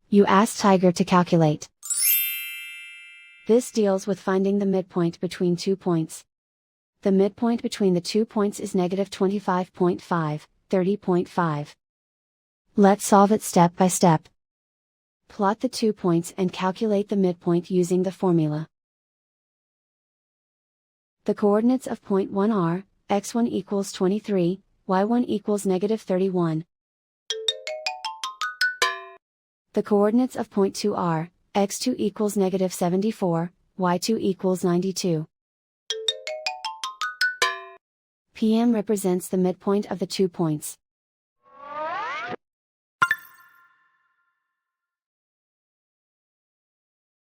You ask Tiger to calculate. This deals with finding the midpoint between 2 points. The midpoint between the 2 points is negative 25.5, 30.5. Let's solve it step by step. Plot the 2 points and calculate the midpoint using the formula. The coordinates of point 1 are, x1 equals 23, y1 equals negative 31. The coordinates of point 2 are, x2 equals negative 74, y2 equals 92. PM represents the midpoint of the 2 points.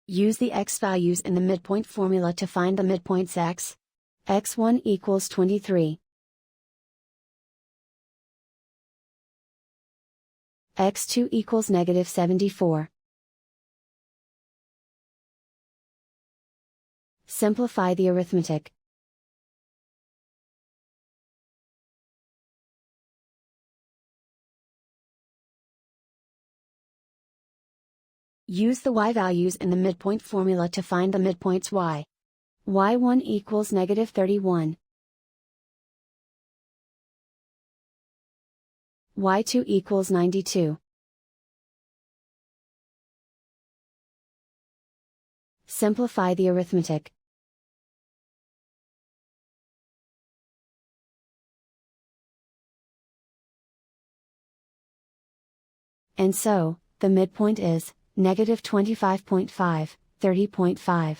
Use the x values in the midpoint formula to find the midpoints x. x1 equals 23. x2 equals negative 74. Simplify the arithmetic. Use the y values in the midpoint formula to find the midpoints y. y1 equals negative 31. y2 equals 92. Simplify the arithmetic. And so, the midpoint is negative 25.5, 30.5.